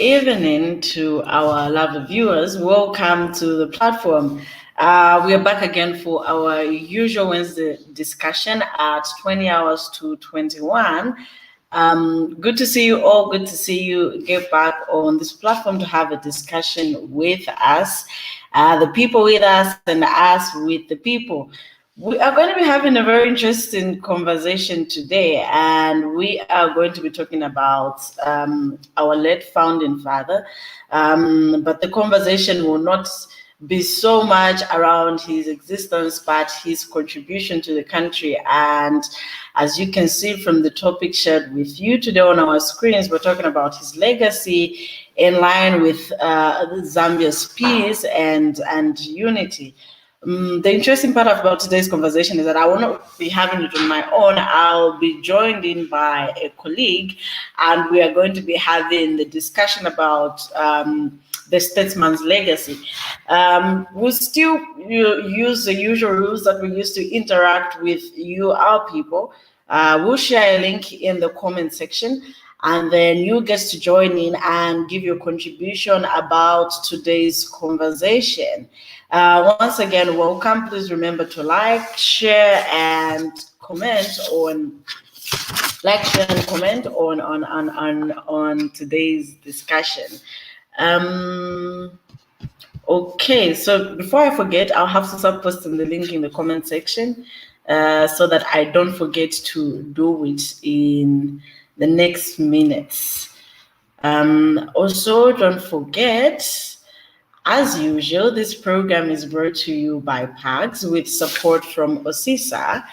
evening to our lovely viewers. Welcome to the platform. We are back again for our usual Wednesday discussion at 20 hours to 21. Good to see you all. Good to see you get back on this platform to have a discussion with us, the people with us and us with the people. We are going to be having a very interesting conversation today, and we are going to be talking about our late founding father. But the conversation will not be so much around his existence, but his contribution to the country. And as you can see from the topic shared with you today on our screens, we're talking about his legacy in line with Zambia's peace and unity. The interesting part about today's conversation is that I will not be having it on my own. I'll be joined in by a colleague, and we are going to be having the discussion about the statesman's legacy. We'll still use the usual rules that we used to interact with you, our people. We'll share a link in the comment section, and then you get to join in and give your contribution about today's conversation. Once again, welcome. Please remember to like, share, and comment on today's discussion. Okay, so before I forget, I'll have to start posting the link in the comment section so that I don't forget to do it in the next minutes. Also, don't forget, as usual, this program is brought to you by PAGS with support from OSISA.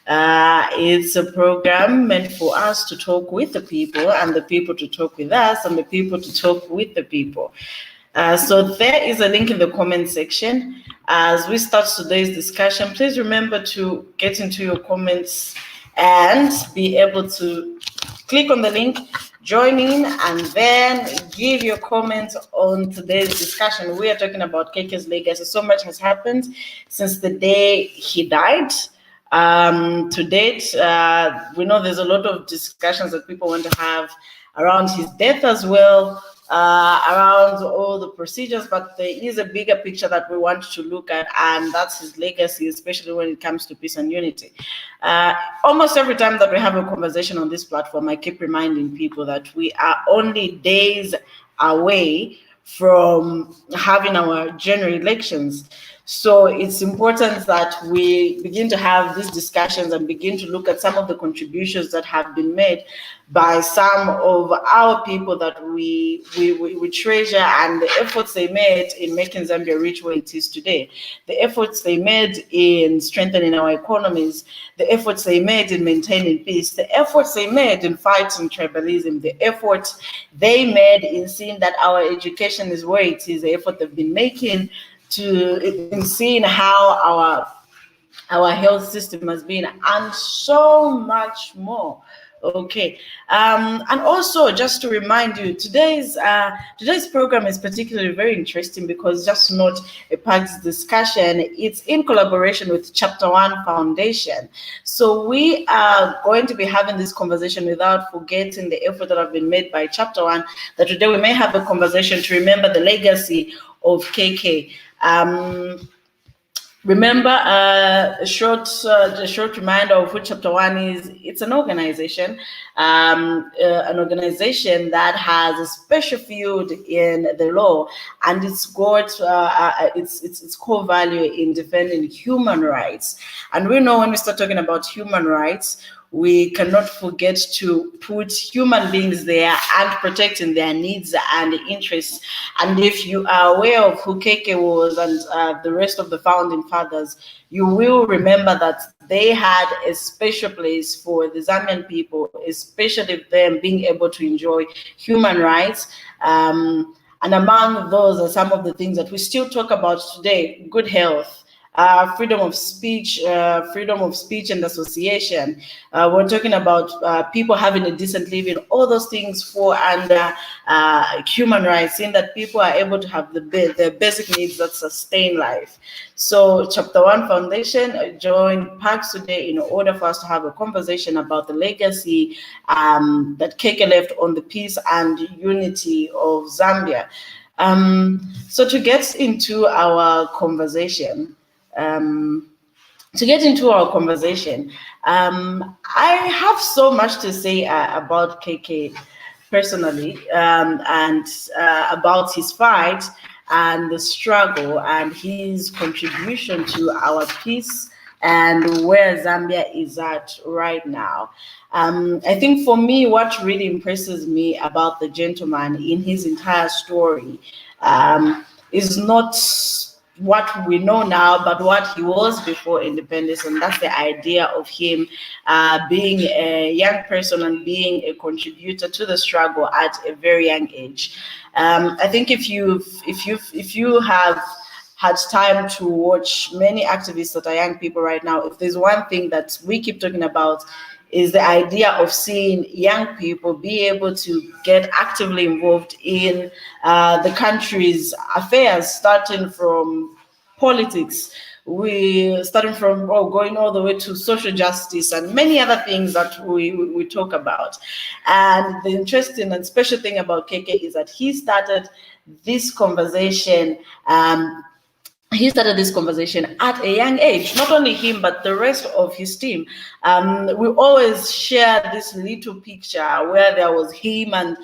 It's a program meant for us to talk with the people, and the people to talk with us, and the people to talk with the people. So there is a link in the comment section. As we start today's discussion, please remember to get into your comments and be able to click on the link, join in, and then give your comments on today's discussion. We are talking about KK's legacy. So much has happened since the day he died. To date, we know there's a lot of discussions that people want to have around his death as well, around all the procedures, but there is a bigger picture that we want to look at, and that's his legacy, especially when it comes to peace and unity. Almost every time that we have a conversation on this platform, I keep reminding people that we are only days away from having our general elections. So it's important that we begin to have these discussions and begin to look at some of the contributions that have been made by some of our people that we treasure, and the efforts they made in making Zambia reach where it is today, the efforts they made in strengthening our economies, the efforts they made in maintaining peace, the efforts they made in fighting tribalism, the efforts they made in seeing that our education is where it is, the effort they've been making in seeing how our health system has been, and so much more. Okay, and also just to remind you, today's program is particularly very interesting because it's just not a PAGS discussion. It's in collaboration with Chapter One Foundation. So we are going to be having this conversation without forgetting the effort that have been made by Chapter One. That today we may have a conversation to remember the legacy of KK. Remember, a short reminder of who Chapter One is. It's an organization that has a special field in the law, and it's got its core value in defending human rights. And we know when we start talking about human rights, we cannot forget to put human beings there and protecting their needs and interests. And if you are aware of who KK was and the rest of the founding fathers, you will remember that they had a special place for the Zambian people, especially them being able to enjoy human rights. And among those are some of the things that we still talk about today: good health, freedom of speech, and association. We're talking about people having a decent living, all those things fall under human rights, in that people are able to have the basic needs that sustain life. So Chapter 1 Foundation joined Parks today in order for us to have a conversation about the legacy that Keke left on the peace and unity of Zambia. So to get into our conversation, I have so much to say about KK personally, and about his fight and the struggle and his contribution to our peace and where Zambia is at right now. I think for me, what really impresses me about the gentleman in his entire story is not what we know now, but what he was before independence. And that's the idea of him being a young person and being a contributor to the struggle at a very young age. I think if you have had time to watch many activists that are young people right now, if there's one thing that we keep talking about, is the idea of seeing young people be able to get actively involved in the country's affairs, starting from politics, starting from going all the way to social justice and many other things that we talk about. And the interesting and special thing about KK is that he started this conversation at a young age. Not only him, but the rest of his team. We always share this little picture where there was him and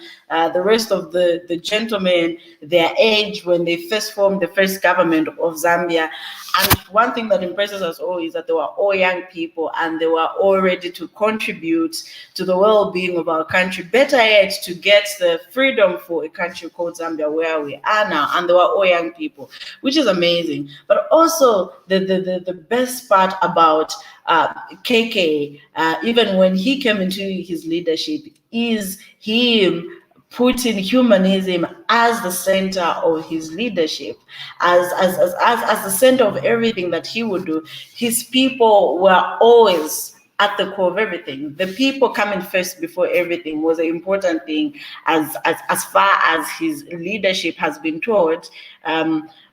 the rest of the gentlemen, their age when they first formed the first government of Zambia. And one thing that impresses us all is that they were all young people and they were all ready to contribute to the well-being of our country. Better yet, to get the freedom for a country called Zambia where we are now. And they were all young people, which is amazing. But also the best part about KK, even when he came into his leadership, is him putting humanism as the center of his leadership, as the center of everything that he would do. His people were always at the core of everything. The people coming first before everything was an important thing, as far as his leadership has been taught,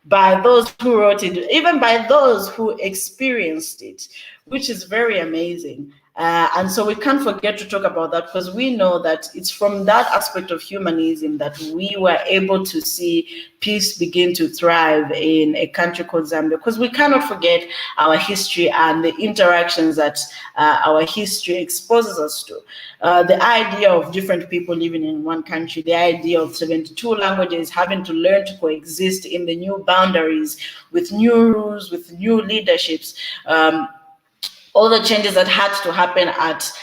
by those who wrote it, even by those who experienced it, which is very amazing. And so we can't forget to talk about that, because we know that it's from that aspect of humanism that we were able to see peace begin to thrive in a country called Zambia, because we cannot forget our history and the interactions that our history exposes us to. The idea of different people living in one country, the idea of 72 languages having to learn to coexist in the new boundaries, with new rules, with new leaderships, all the changes that had to happen at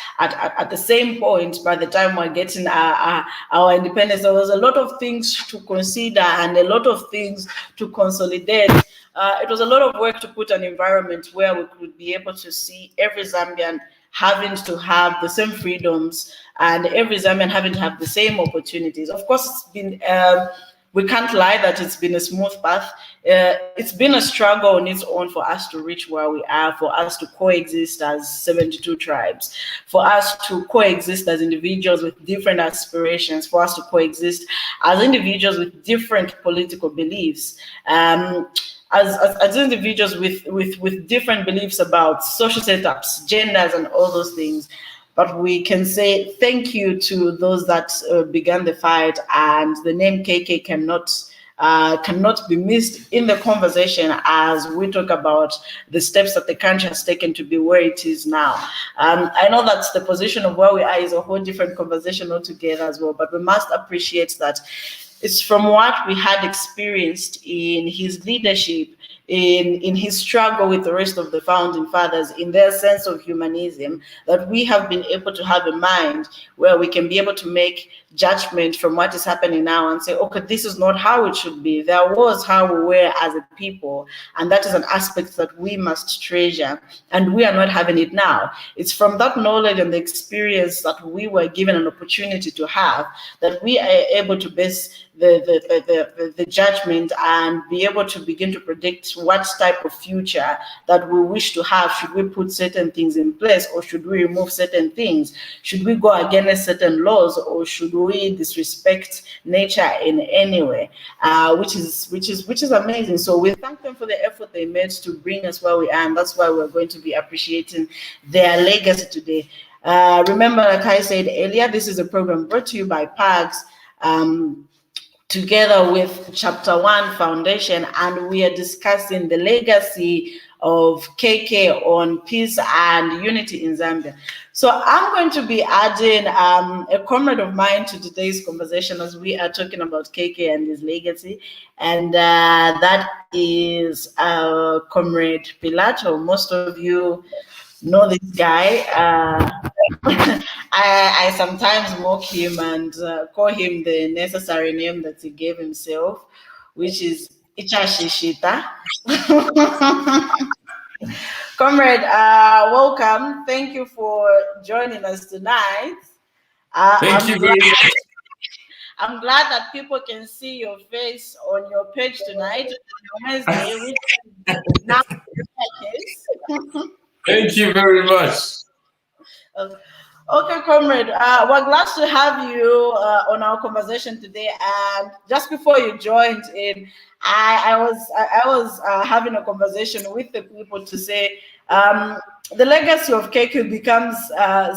the same point by the time we're getting our independence. There was a lot of things to consider and a lot of things to consolidate. It was a lot of work to put an environment where we could be able to see every Zambian having to have the same freedoms and every Zambian having to have the same opportunities. Of course, it's been we can't lie that it's been a smooth path. It's been a struggle on its own for us to reach where we are, for us to coexist as 72 tribes, for us to coexist as individuals with different aspirations, for us to coexist as individuals with different political beliefs, as individuals with different beliefs about social setups, genders, and all those things. But we can say thank you to those that began the fight, and the name KK cannot be missed in the conversation as we talk about the steps that the country has taken to be where it is now. I know that the position of where we are is a whole different conversation altogether as well, but we must appreciate that it's from what we had experienced in his leadership, in his struggle with the rest of the founding fathers, in their sense of humanism, that we have been able to have a mind where we can be able to make judgment from what is happening now and say, okay, this is not how it should be. There was how we were as a people, and that is an aspect that we must treasure, and we are not having it now. It's from that knowledge and the experience that we were given an opportunity to have that we are able to base the judgment and be able to begin to predict what type of future that we wish to have. Should we put certain things in place, or should we remove certain things? Should we go against certain laws, or should we disrespect nature in any way? Which is amazing. So we thank them for the effort they made to bring us where we are, and that's why we're going to be appreciating their legacy today. Remember, like I said earlier, this is a program brought to you by PAGS, together with Chapter One Foundation, and we are discussing the legacy of KK on peace and unity in Zambia. So I'm going to be adding a comrade of mine to today's conversation as we are talking about KK and his legacy, and that is Comrade Pilato. Most of you know this guy. I sometimes mock him and call him the necessary name that he gave himself, which is Ichashishita. Comrade, welcome. Thank you for joining us tonight. Thank you very much. I'm glad that people can see your face on your page tonight, Wednesday, which is now the case. Thank you very much. Okay, comrade, we're glad to have you on our conversation today. And just before you joined in, I was having a conversation with the people to say the legacy of KQ becomes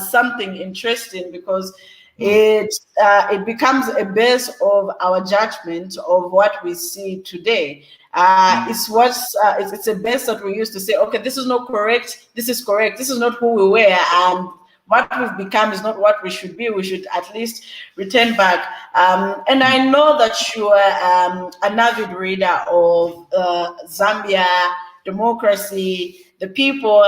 something interesting because it becomes a base of our judgment of what we see today. It's a base that we used to say, okay, this is not correct, this is correct, this is not who we were, and what we've become is not what we should be. We should at least return back. And I know that you are an avid reader of Zambia, democracy, the people,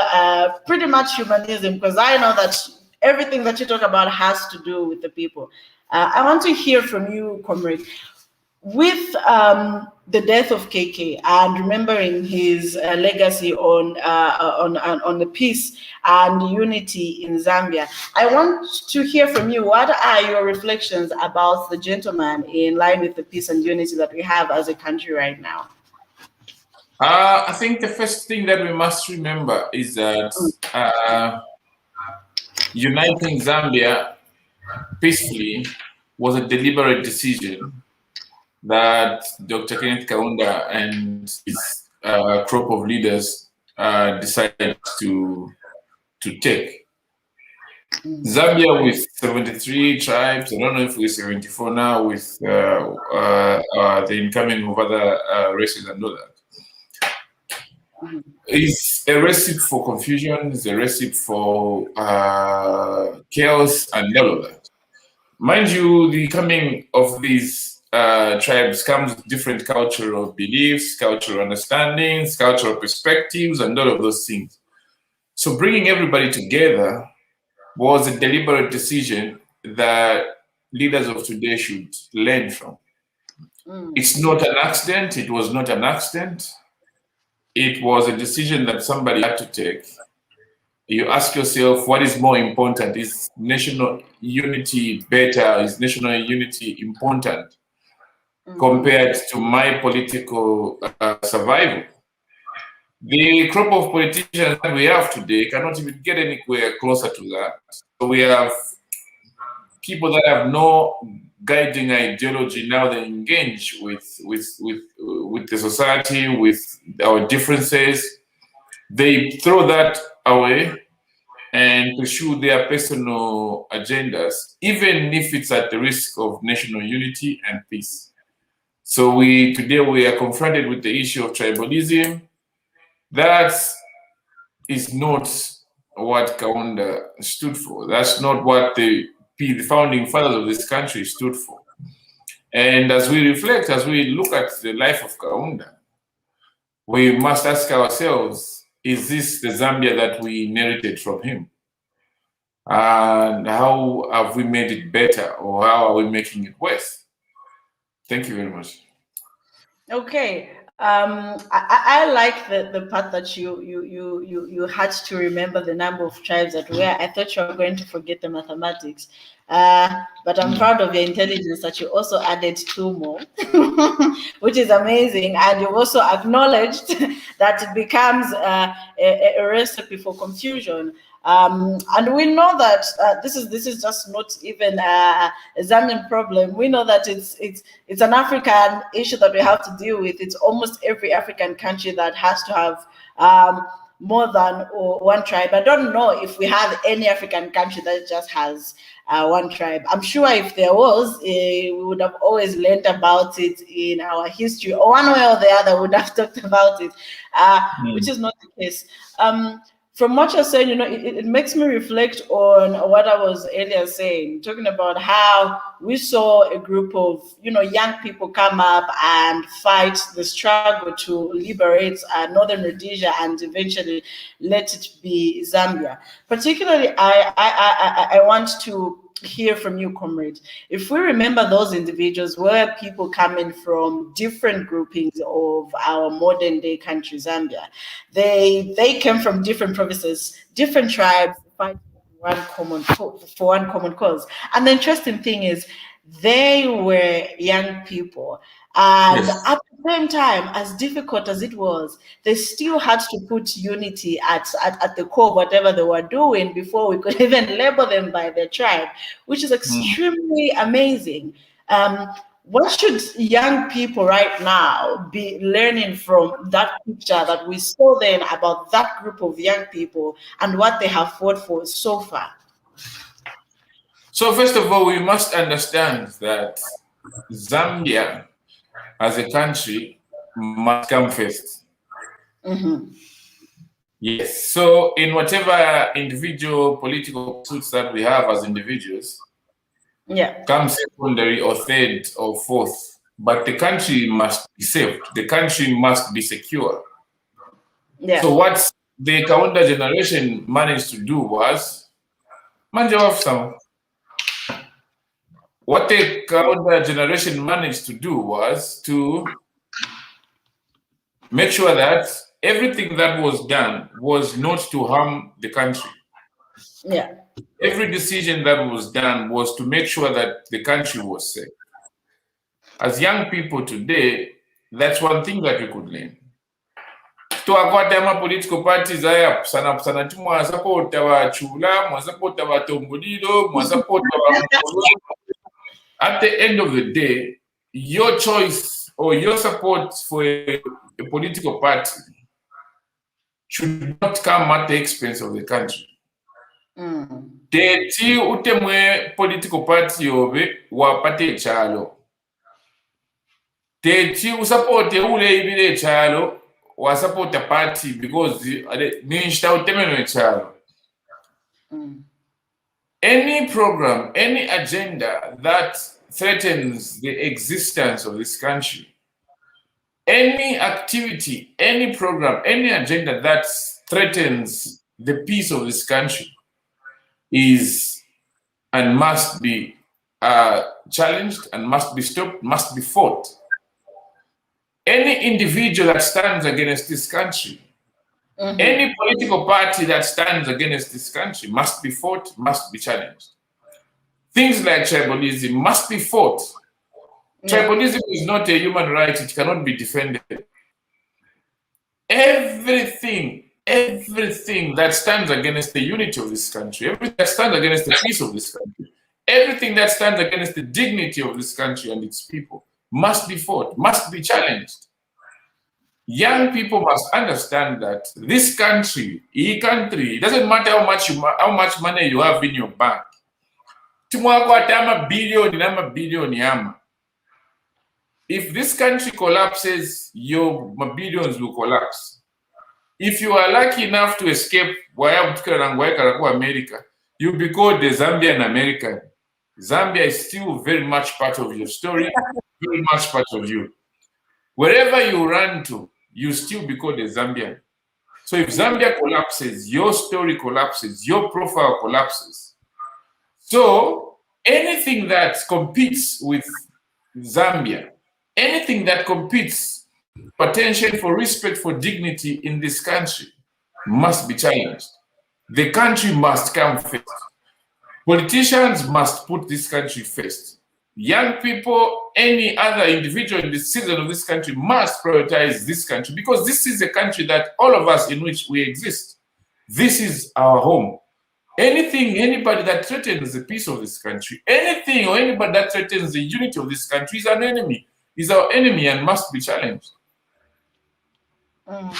pretty much humanism, because I know that everything that you talk about has to do with the people. I want to hear from you, comrade. With the death of KK and remembering his legacy on the peace and unity in Zambia, I want to hear from you. What are your reflections about the gentleman in line with the peace and unity that we have as a country right now? I think the first thing that we must remember is that uniting Zambia peacefully was a deliberate decision that Dr. Kenneth Kaunda and his crop of leaders decided to take. Zambia with 73 tribes, I don't know if we're 74 now with the incoming of other races and all that. It's a recipe for confusion, it's a recipe for chaos and all of that. Mind you, the coming of these tribes comes with different cultural beliefs, cultural understandings, cultural perspectives, and all of those things. So bringing everybody together was a deliberate decision that leaders of today should learn from. It's not an accident. It was not an accident. It was a decision that somebody had to take. You ask yourself, what is more important? Is national unity better? Is national unity important compared to my political survival? The crop of politicians that we have today cannot even get anywhere closer to that. So we have people that have no guiding ideology. Now they engage with the society, with our differences. They throw that away and pursue their personal agendas, even if it's at the risk of national unity and peace. So today we are confronted with the issue of tribalism. That is not what Kaunda stood for. That's not what the founding fathers of this country stood for. And as we reflect, as we look at the life of Kaunda, we must ask ourselves, is this the Zambia that we inherited from him? And how have we made it better, or how are we making it worse? Thank you very much. Okay. I like the part that you had to remember the number of tribes that were. I thought you were going to forget the mathematics, but I'm proud of your intelligence that you also added two more, which is amazing. And you also acknowledged that it becomes a recipe for confusion. And we know that this is just not even a Zambian problem. We know that it's an African issue that we have to deal with. It's almost every African country that has to have more than one tribe. I don't know if we have any African country that just has one tribe. I'm sure if there was, we would have always learned about it in our history, or one way or the other would have talked about it, which is not the case. From what you're saying, it makes me reflect on what I was earlier saying, talking about how we saw a group of, young people come up and fight the struggle to liberate Northern Rhodesia and eventually let it be Zambia. Particularly, I want to hear from you, comrade. If we remember those individuals were people coming from different groupings of our modern day country, Zambia. They came from different provinces, different tribes, fighting for one common cause. And the interesting thing is they were young people. And Yes. at the same time, as difficult as it was, they still had to put unity at the core of whatever they were doing before we could even label them by their tribe, which is extremely amazing. What should young people right now be learning from that picture that we saw then about that group of young people and what they have fought for so far? So first of all, we must understand that Zambia as a country must come first. Yes. So in whatever individual political pursuits that we have as individuals, come secondary or third or fourth. But the country must be saved. The country must be secure. So what the Kaunda generation managed to do was, what the Kaunda generation managed to do was to make sure that everything that was done was not to harm the country. Every decision that was done was to make sure that the country was safe. As young people today, that's one thing that we could learn. Twakwata political parties aya kusana mwasapota wachula, mwasapota watombulilo, mwasapota at the end of the day, your choice or your support for a political party should not come at the expense of the country. Teti utemwe political party yobe wapate chalo. Teti usapote ule ibile chalo wasapota party because ninshita utemwe chalo. Any program, any agenda that threatens the existence of this country, any activity, any program, any agenda that threatens the peace of this country is and must be challenged and must be stopped, must be fought. Any individual that stands against this country, any political party that stands against this country must be fought, must be challenged. Things like tribalism must be fought. Tribalism is not a human right, it cannot be defended. Everything that stands against the unity of this country, everything that stands against the peace of this country, everything that stands against the dignity of this country and its people must be fought, must be challenged. Young people must understand that this country, it doesn't matter how much money you have in your bank. If this country collapses, your billions will collapse. If you are lucky enough to escape America, you'll be called the Zambian American. Zambia is still very much part of your story, very much part of you. Wherever you run to, you still be called a Zambian. So if Zambia collapses, your story collapses, your profile collapses. So anything that competes with Zambia, anything that competes attention for respect for dignity in this country must be challenged. The country must come first. Politicians must put this country first. Young people, any other individual in the citizen of this country must prioritize this country, because this is a country that all of us in which we exist. This is our home. Anything, anybody that threatens the peace of this country, anything or anybody that threatens the unity of this country is an enemy, is our enemy and must be challenged. That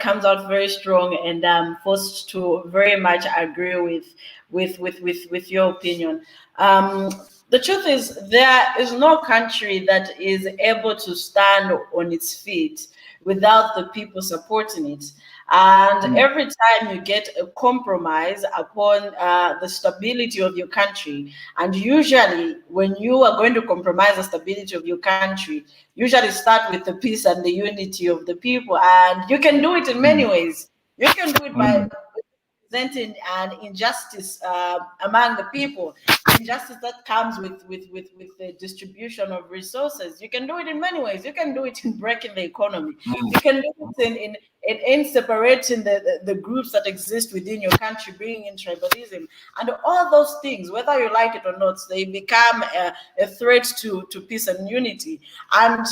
comes out very strong, and I'm forced to very much agree with your opinion. The truth is, there is no country that is able to stand on its feet without the people supporting it. And every time you get a compromise upon the stability of your country, and usually when you are going to compromise the stability of your country, usually start with the peace and the unity of the people. And you can do it in many ways. You can do it by presenting an injustice among the people, injustice that comes with the distribution of resources. You can do it in many ways. You can do it in breaking the economy. You can do it in separating the groups that exist within your country, bringing in tribalism, and all those things, whether you like it or not, they become a threat to peace and unity. And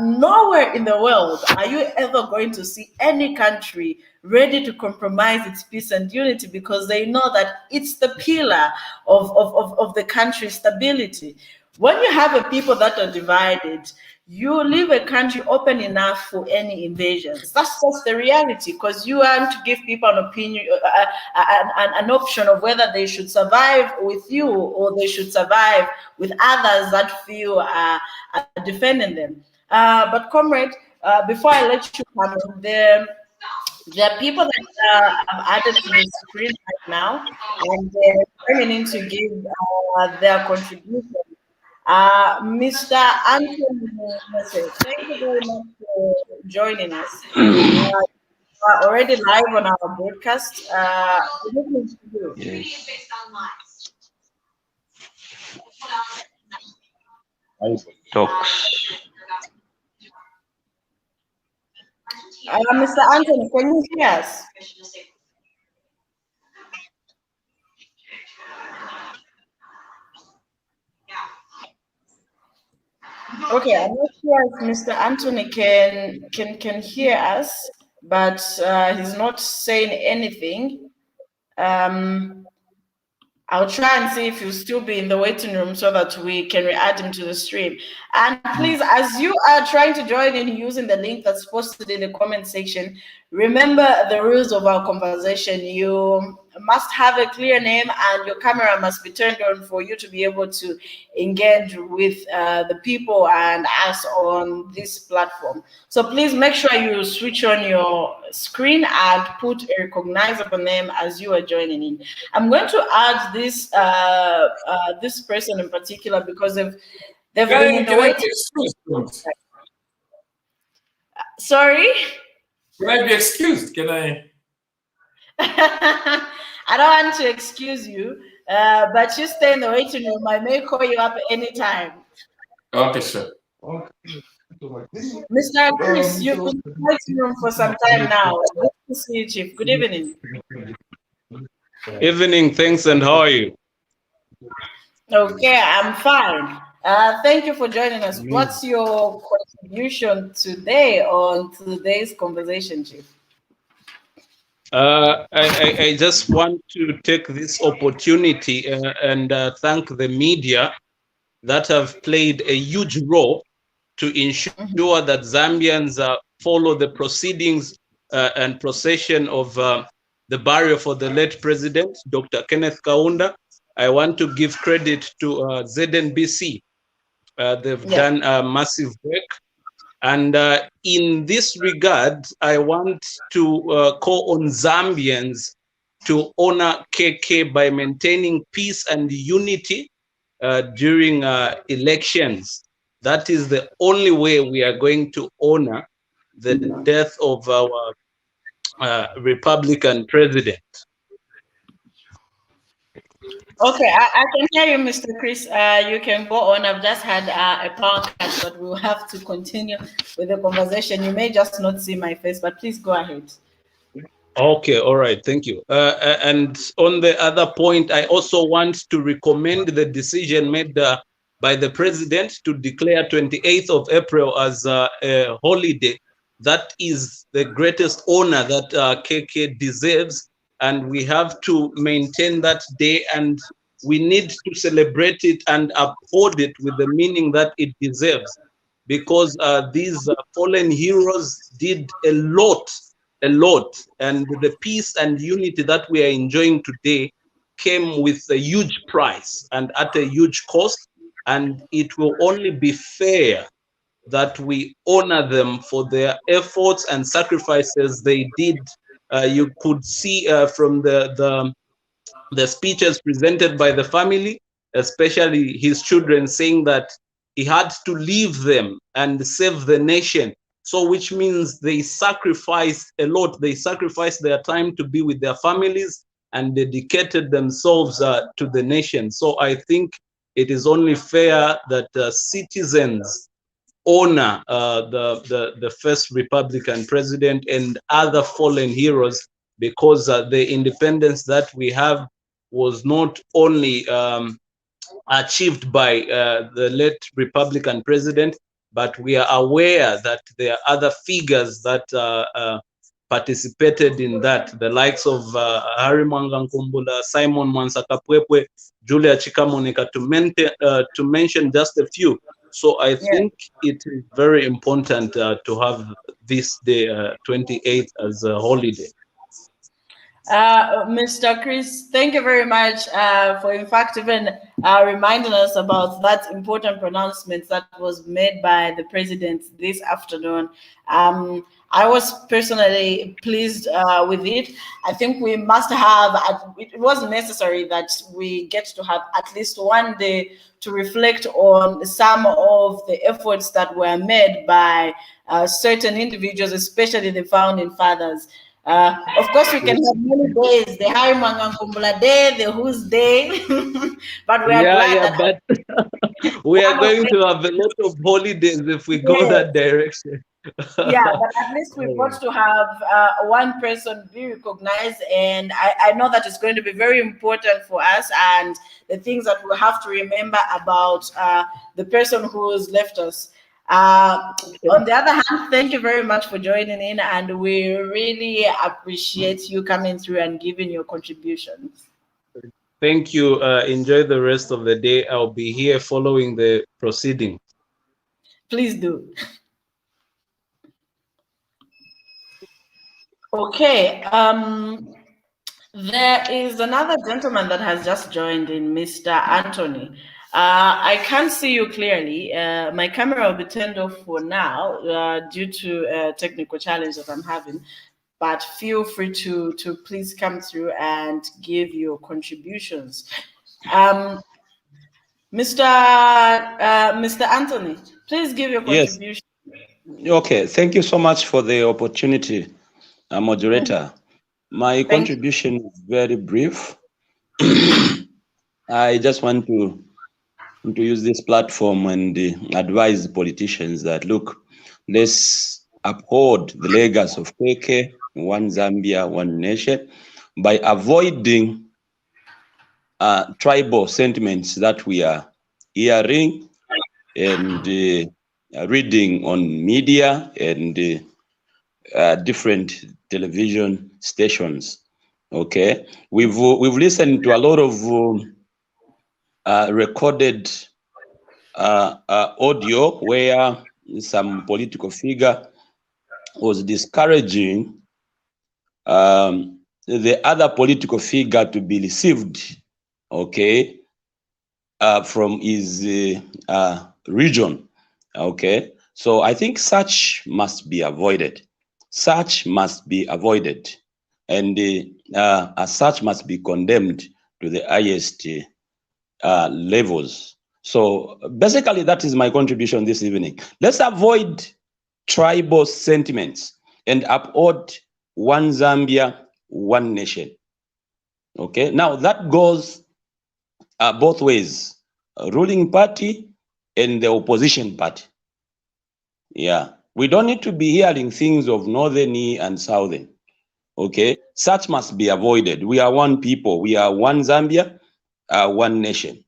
nowhere in the world are you ever going to see any country ready to compromise its peace and unity, because they know that it's the pillar of the country's stability. When you have a people that are divided, you leave a country open enough for any invasions. That's just the reality, because you want to give people an opinion, an option of whether they should survive with you or they should survive with others that feel are defending them. But comrade, before I let you come in, there are people that have added to the screen right now, and they're coming in to give their contribution. Mr. Anthony, thank you very much for joining us. You are already live on our broadcast. Good evening to you. Yes. Talks. Mr. Anthony, can you hear us? Okay, I'm not sure if Mr. Anthony can hear us, but he's not saying anything. I'll try and see if he'll still be in the waiting room so that we can re-add him to the stream. And please, as you are trying to join in using the link that's posted in the comment section, remember the rules of our conversation. You must have a clear name and your camera must be turned on for you to be able to engage with the people and us on this platform. So please make sure you switch on your screen and put a recognizable name as you are joining in. I'm going to add this this person in particular because they've been in the waiting. Sorry? Can I be excused? Can I? I don't want to excuse you, but you stay in the waiting room. I may call you up anytime. Okay, sure. Mr. Chris, you've been in the waiting room for some time now. Good to see you, Chief. Good evening. Evening, thanks, and how are you? Okay, I'm fine. Thank you for joining us. What's your contribution today on today's conversation, Chief? I just want to take this opportunity and thank the media that have played a huge role to ensure that Zambians follow the proceedings and procession of the burial for the late president, Dr. Kenneth Kaunda. I want to give credit to ZNBC. They've done massive work. And in this regard, I want to call on Zambians to honor KK by maintaining peace and unity during elections. That is the only way we are going to honor the death of our Republican president. Okay, I can hear you, Mr. Chris. You can go on. I've just had a power cut, but we'll have to continue with the conversation. You may just not see my face, but please go ahead. Okay, all right, thank you. And on the other point, I also want to recommend the decision made by the president to declare 28th of April as a holiday. That is the greatest honor that KK deserves, and we have to maintain that day, and we need to celebrate it and uphold it with the meaning that it deserves, because these fallen heroes did a lot, and the peace and unity that we are enjoying today came with a huge price and at a huge cost, and it will only be fair that we honor them for their efforts and sacrifices they did. You could see from the speeches presented by the family, especially his children, saying that he had to leave them and save the nation. So, which means they sacrificed a lot. They sacrificed their time to be with their families and dedicated themselves to the nation. So, I think it is only fair that citizens honor the first Republican president and other fallen heroes, because the independence that we have was not only achieved by the late Republican president, but we are aware that there are other figures that participated in that, the likes of Harry Mwangankumbula, Simon Mwansakapwepwe, Julia Chikamonika, to mention just a few. So I think it is very important to have this day, 28th, as a holiday. Mr. Chris, thank you very much for, in fact, even reminding us about that important pronouncement that was made by the president this afternoon. I was personally pleased with it. I think we must have, it was necessary that we get to have at least one day to reflect on some of the efforts that were made by certain individuals, especially the founding fathers. Of course, we can have many days, the Hari Mwangankumbula Day, the Who's Day, but we are glad that... But we are going to have a lot of holidays if we go that direction. Yeah, but at least we've got to have one person be recognized, and I know that it's going to be very important for us, and the things that we'll have to remember about the person who's left us. On the other hand, thank you very much for joining in, and we really appreciate you coming through and giving your contributions. Thank you. Enjoy the rest of the day. I'll be here following the proceeding. Please do. Okay. There is another gentleman that has just joined in, Mr. Anthony. I can't see you clearly. My camera will be turned off for now due to a technical challenge that I'm having. But feel free to please come through and give your contributions. Mr. Anthony, please give your contribution. Yes. Okay. Thank you so much for the opportunity, moderator. My contribution is very brief. I just want to use this platform and advise politicians that, look, let's uphold the legacy of KK, One Zambia, One Nation, by avoiding tribal sentiments that we are hearing and reading on media and different television stations. Okay, we've listened to a lot of recorded audio where some political figure was discouraging the other political figure to be received, okay, from his region. Okay, so I think such must be avoided. Such must be avoided, and as such must be condemned to the highest levels. So basically, that is my contribution this evening. Let's avoid tribal sentiments and uphold one Zambia, one nation. Okay, now that goes both ways, ruling party and the opposition party. Yeah, we don't need to be hearing things of northern and southern. Okay, such must be avoided. We are one people. We are one Zambia, one nation.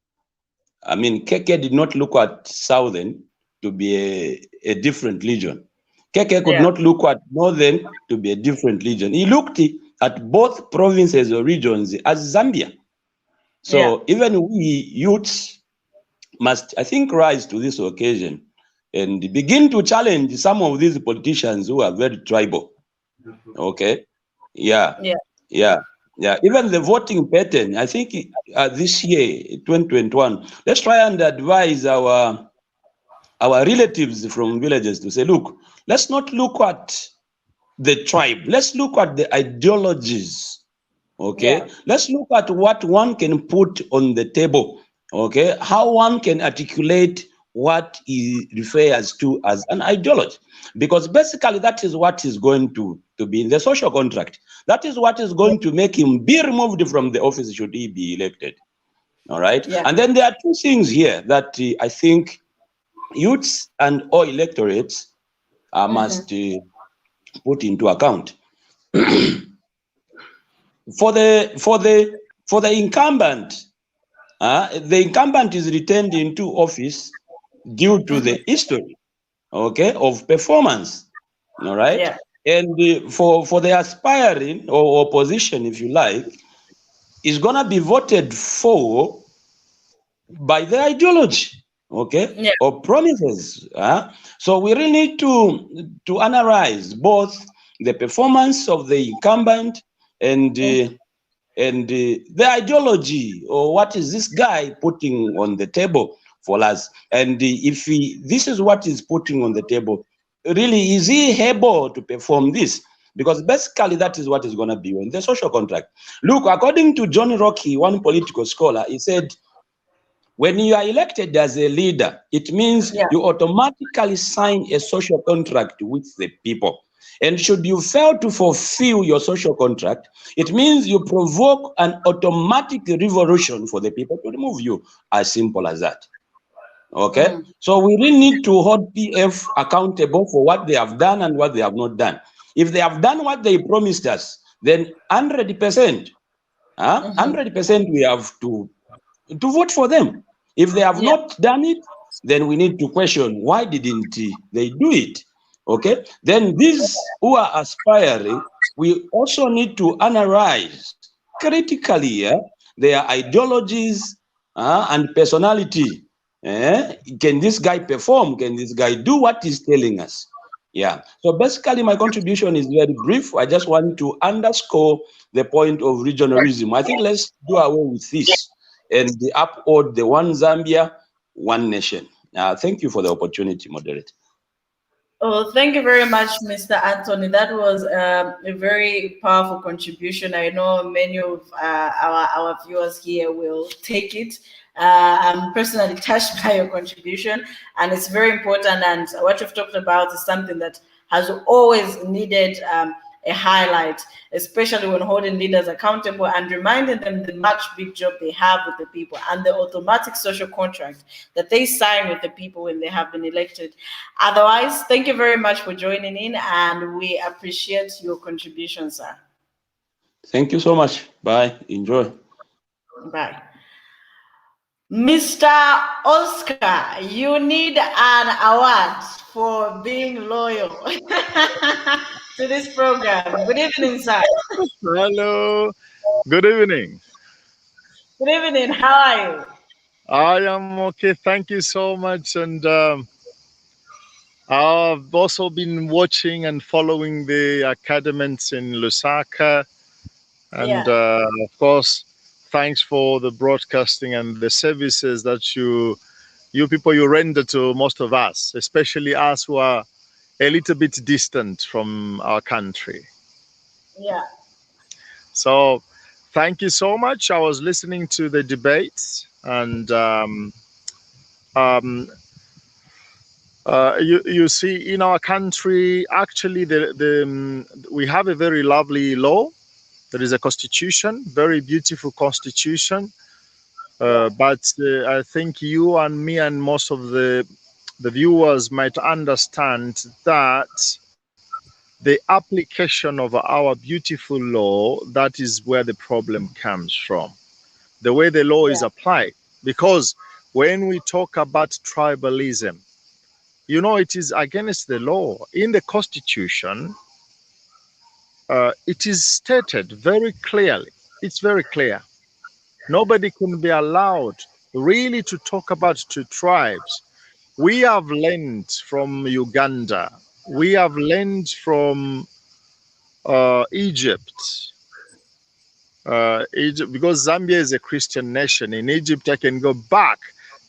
I mean, Keke did not look at southern to be a different region. Keke could not look at northern to be a different region. He looked at both provinces or regions as Zambia. So even we youths must, I think, rise to this occasion and begin to challenge some of these politicians who are very tribal. Okay. Yeah. Even the voting pattern, I think this year, 2021, let's try and advise our relatives from villages to say, look, let's not look at the tribe. Let's look at the ideologies. Okay. Let's look at what one can put on the table. Okay. How one can articulate what he refers to as an ideology, because basically that is what is going to be in the social contract. That is what is going to make him be removed from the office should he be elected. All right. And then there are two things here that I think youths and all electorates must put into account. For the incumbent, the incumbent is retained into office due to the history, okay, of performance. All right. And for the aspiring or opposition, if you like, is gonna be voted for by the ideology, okay, or promises. So we really need to analyze both the performance of the incumbent and the ideology, or what is this guy putting on the table for us. And if this is what he's putting on the table, really, is he able to perform this? Because basically that is what is going to be on the social contract. Look, according to John Rocky, one political scholar, he said, when you are elected as a leader, it means you automatically sign a social contract with the people. And should you fail to fulfill your social contract, it means you provoke an automatic revolution for the people to remove you. As simple as that. Okay? So we really need to hold PF accountable for what they have done and what they have not done. If they have done what they promised us, then 100%, 100% we have to vote for them. If they have not done it, then we need to question why didn't they do it. Okay, then these who are aspiring, we also need to analyze critically their ideologies and personality. Can this guy perform? Can this guy do what he's telling us? Yeah. So basically my contribution is very brief. I just want to underscore the point of regionalism. I think let's do away with this and uphold the one Zambia, one nation. Thank you for the opportunity, moderator. Oh, thank you very much, Mr. Anthony. That was a very powerful contribution. I know many of our viewers here will take it. I'm personally touched by your contribution, and it's very important. And what you've talked about is something that has always needed a highlight, especially when holding leaders accountable and reminding them the much big job they have with the people and the automatic social contract that they sign with the people when they have been elected. Otherwise, thank you very much for joining in, and we appreciate your contribution, sir. Thank you so much. Bye. Enjoy. Bye. Mr. Oscar, you need an award for being loyal to this program. Good evening, sir. Hello. Good evening. Good evening. How are you? I am okay. Thank you so much. And I've also been watching and following the academics in Lusaka. And of course, thanks for the broadcasting and the services that you people you render to most of us, especially us who are a little bit distant from our country. Yeah. So thank you so much. I was listening to the debates, and you see, in our country, actually, we have a very lovely law. There is a constitution, very beautiful constitution, But I think you and me and most of the viewers might understand that the application of our beautiful law, that is where the problem comes from. The way the law is applied. Because when we talk about tribalism, you know, it is against the law. In the Constitution, it is stated very clearly. It's very clear. Nobody can be allowed really to talk about two tribes. We have learned from Uganda. We have learned from Egypt. Egypt, because Zambia is a Christian nation. In Egypt, I can go back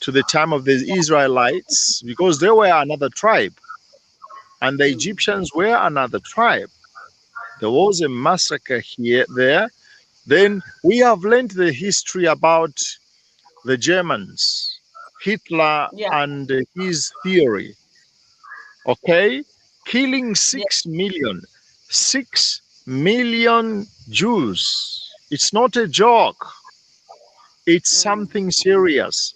to the time of the Israelites because they were another tribe, and the Egyptians were another tribe. There was a massacre there. Then we have learned the history about the Germans, Hitler and his theory. Okay, killing 6 million Jews. It's not a joke. It's something serious.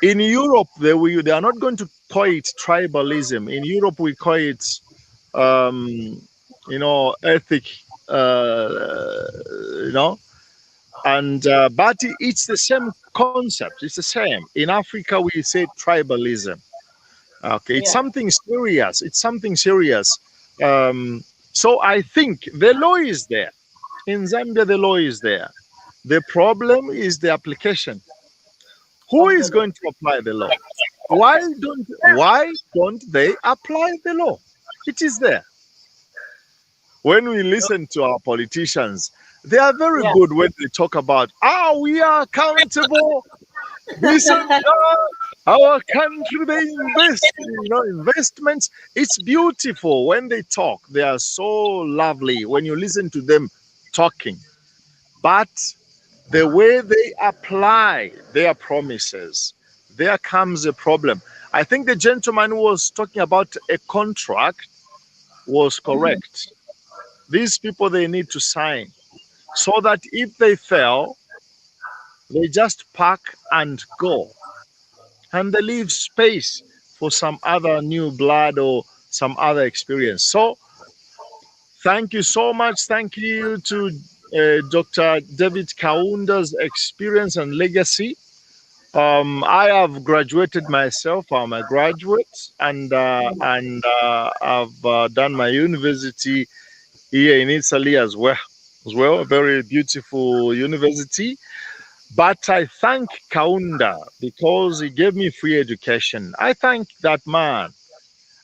In Europe, they are not going to call it tribalism. In Europe, we call it, ethic, and but it's the same concept. It's the same. In Africa, we say tribalism. Okay, it's something serious. It's something serious. So I think the law is there. In Zambia, the law is there. The problem is the application. Who is going to apply the law? Why don't they apply the law? It is there. When we listen to our politicians, they are very good when they talk about, we are accountable. This and that. Our country, they invest, investments. It's beautiful when they talk. They are so lovely when you listen to them talking. But the way they apply their promises, there comes a problem. I think the gentleman who was talking about a contract was correct. These people, they need to sign so that if they fail, they just pack and go. And they leave space for some other new blood or some other experience. So thank you so much. Thank you to Dr. David Kaunda's experience and legacy. I have graduated myself. I'm a graduate, and I've done my university here in Italy as well. A very beautiful university. But I thank Kaunda because he gave me free education. I thank that man.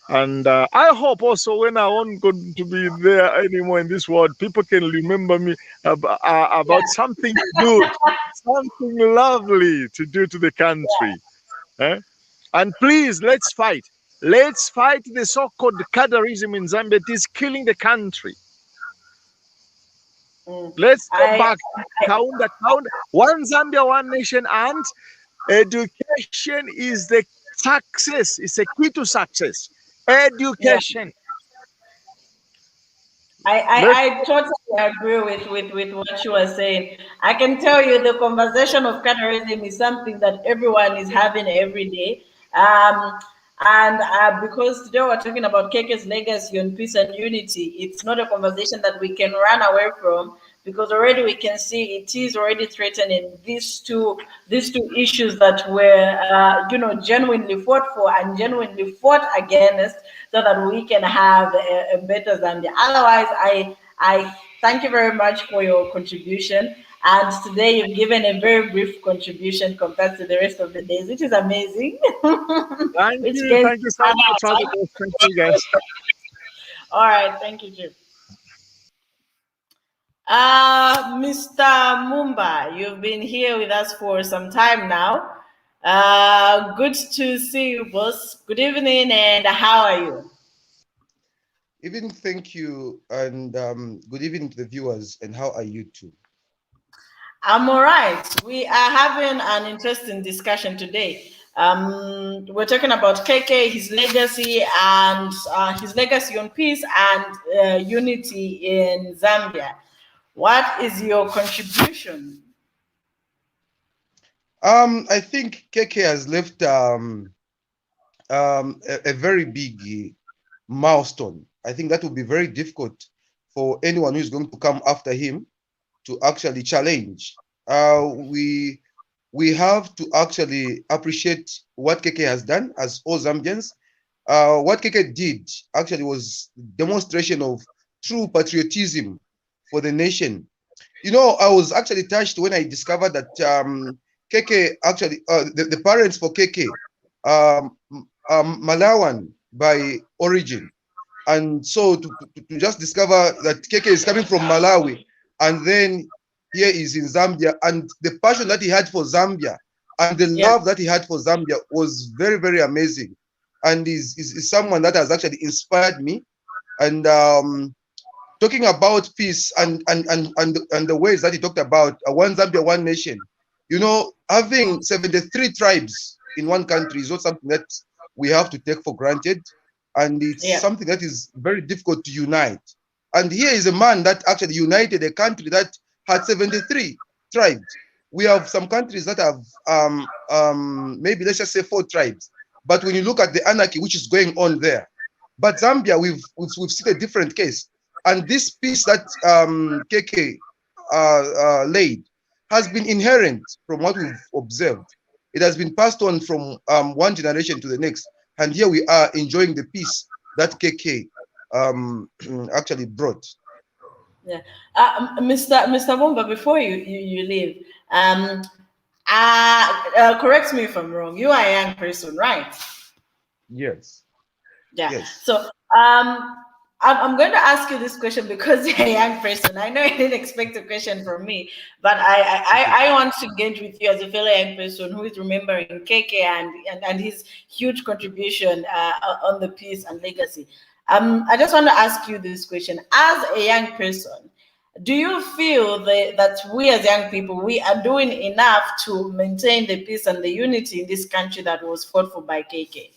And I hope also when I won't going to be there anymore in this world, people can remember me about something good, something lovely to do to the country. And please, let's fight. Let's fight the so-called cadarism in Zambia. It is killing the country. Let's go back. Kaunda. One Zambia, one nation, and education is the success. It's a key to success. Education. I totally agree with what you were saying. I can tell you the conversation of colorism is something that everyone is having every day. And because today we're talking about KK's legacy on peace and unity, it's not a conversation that we can run away from, because already we can see it is already threatening these two issues that were genuinely fought for and genuinely fought against, so that we can have a better Zambia. Otherwise, I thank you very much for your contribution. And today you've given a very brief contribution compared to the rest of the days, which is amazing. Thank you so much. Thank you, guys. All right, thank you, Jim. Mr. Mumba, you've been here with us for some time now. Good to see you, boss. Good evening, and how are you? Even thank you, and good evening to the viewers, and how are you too? I'm all right. We are having an interesting discussion today. We're talking about KK, his legacy, and his legacy on peace and unity in Zambia. What is your contribution? I think KK has left a very big milestone. I think that will be very difficult for anyone who is going to come after him to actually challenge. We have to actually appreciate what KK has done as all Zambians. What KK did actually was demonstration of true patriotism for the nation. You know, I was actually touched when I discovered that KK actually, the parents for KK, Malawan by origin. And so to just discover that KK is coming from Malawi, and then here is in Zambia, and the passion that he had for Zambia and the love that he had for Zambia was very, very amazing. And is someone that has actually inspired me. And talking about peace and the ways that he talked about one Zambia, one nation. You know, having 73 tribes in one country is not something that we have to take for granted. And it's something that is very difficult to unite. And here is a man that actually united a country that had 73 tribes. We have some countries that have maybe let's just say 4 tribes. But when you look at the anarchy which is going on there, but Zambia, we've seen a different case. And this peace that KK laid has been inherent from what we've observed. It has been passed on from one generation to the next. And here we are enjoying the peace that KK actually brought. Yeah. Mr. Mumba, before you leave, correct me if I'm wrong. You are a young person, right? Yes. Yeah. Yes. So I'm going to ask you this question because you're a young person. I know you didn't expect a question from me, but I want to engage with you as a fellow young person who is remembering KK and his huge contribution on the peace and legacy. I just want to ask you this question. As a young person, do you feel that we as young people, we are doing enough to maintain the peace and the unity in this country that was fought for by KK?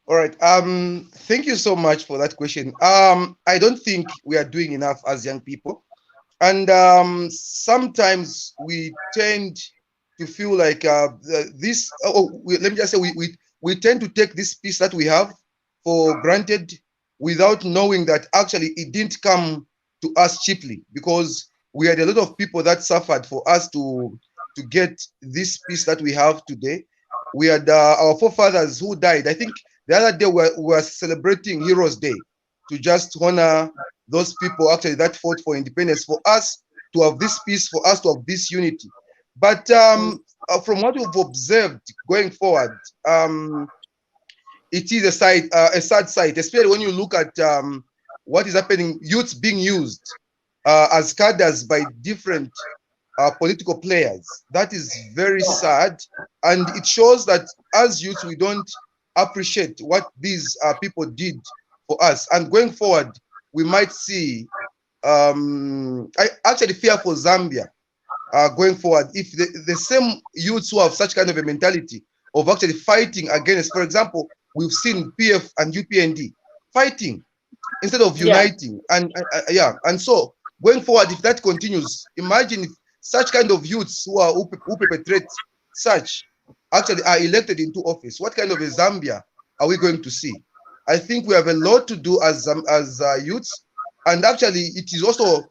All right. Thank you so much for that question. I don't think we are doing enough as young people. And sometimes we tend to feel like let me just say we tend to take this peace that we have for granted without knowing that actually it didn't come to us cheaply, because we had a lot of people that suffered for us to get this peace that we have today. We had our forefathers who died. I think the other day we were celebrating Heroes Day to just honor those people actually that fought for independence, for us to have this peace, for us to have this unity. But from what we've observed going forward, it is a sad sight, especially when you look at what is happening, youths being used as cadres by different political players. That is very sad, and it shows that as youth we don't appreciate what these people did for us. And going forward, we might see I actually fear for Zambia going forward if the same youths who have such kind of a mentality of actually fighting against, for example, we've seen PF and UPND fighting instead of uniting. And so going forward, if that continues, imagine if such kind of youths who perpetrate such actually are elected into office. What kind of a Zambia are we going to see? I think we have a lot to do as youths, and actually it is also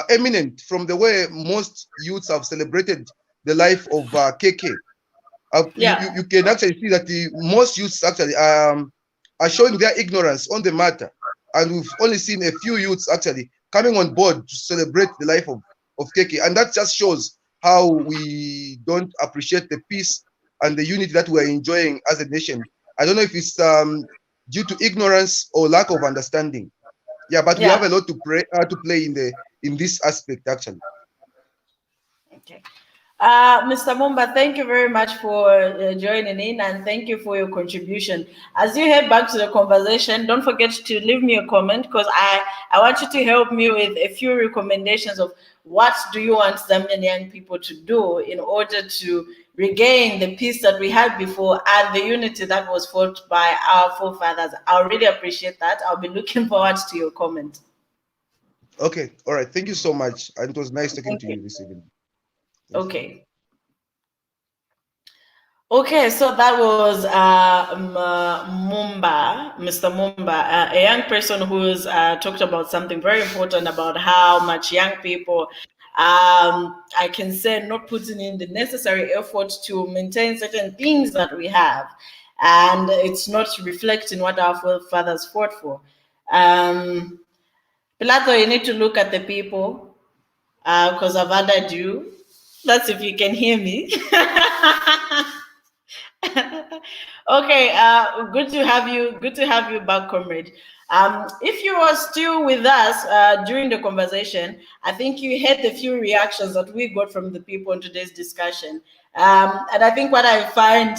eminent from the way most youths have celebrated the life of KK. You can actually see that most youths actually are showing their ignorance on the matter, and we've only seen a few youths actually coming on board to celebrate the life of KK, and that just shows how we don't appreciate the peace and the unity that we're enjoying as a nation. I don't know if it's due to ignorance or lack of understanding. Yeah, but we have a lot to play in this aspect actually. Okay. Mr. Mumba, thank you very much for joining in, and thank you for your contribution. As you head back to the conversation, don't forget to leave me a comment, because I want you to help me with a few recommendations of what do you want Zambian young people to do in order to regain the peace that we had before and the unity that was fought by our forefathers. I really appreciate that. I'll be looking forward to your comment. Okay, all right. Thank you so much. And it was nice talking to you this evening. Okay. Okay, so that was Mr. Mumba, a young person who's talked about something very important about how much young people, I can say, not putting in the necessary effort to maintain certain things that we have, and it's not reflecting what our forefathers fought for. Pilato, you need to look at the people, because I've added you. That's if you can hear me. Okay, good to have you. Good to have you back, comrade. If you are still with us during the conversation, I think you heard the few reactions that we got from the people in today's discussion. And I think what I find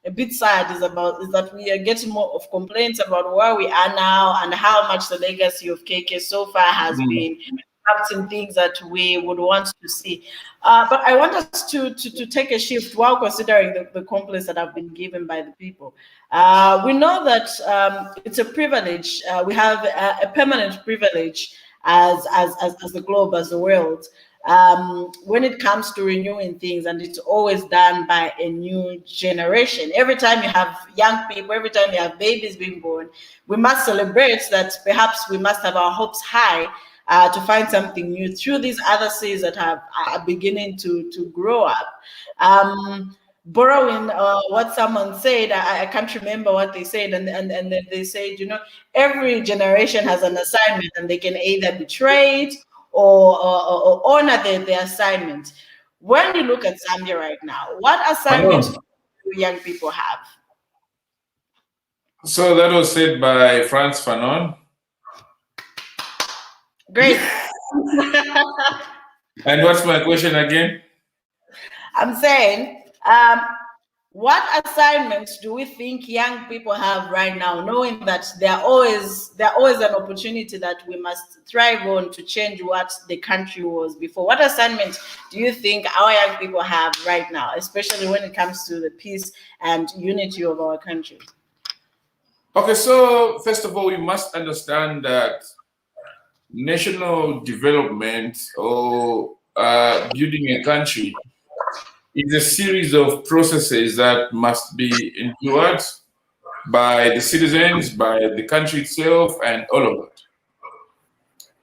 a bit sad is that we are getting more of complaints about where we are now and how much the legacy of KK so far has been impacting things that we would want to see. But I want us to take a shift while considering the complaints that have been given by the people. We know that it's a privilege. We have a permanent privilege as the globe, as the world, when it comes to renewing things, and it's always done by a new generation. Every time you have young people, every time you have babies being born, we must celebrate that. Perhaps we must have our hopes high to find something new through these other seeds that are beginning to grow up. Borrowing what someone said, I can't remember what they said, and then they said, you know, every generation has an assignment, and they can either betray it or honor their assignment. When you look at Zambia right now, what assignments do young people have? So that was said by Frantz Fanon. Great. And what's my question again? I'm saying, what assignments do we think young people have right now, knowing that there always an opportunity that we must thrive on to change what the country was before? What assignments do you think our young people have right now, especially when it comes to the peace and unity of our country? Okay, so first of all, we must understand that national development or building a country is a series of processes that must be endured by the citizens, by the country itself, and all of it.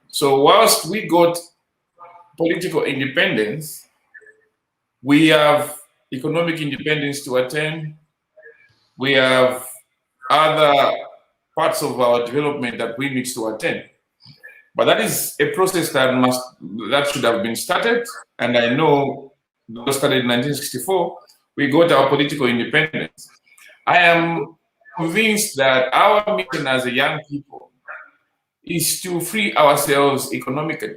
So whilst we got political independence, we have economic independence to attain. We have other parts of our development that we need to attain. But that is a process that should have been started, and I know that was started in 1964. We got our political independence. I am convinced that our mission as a young people is to free ourselves economically.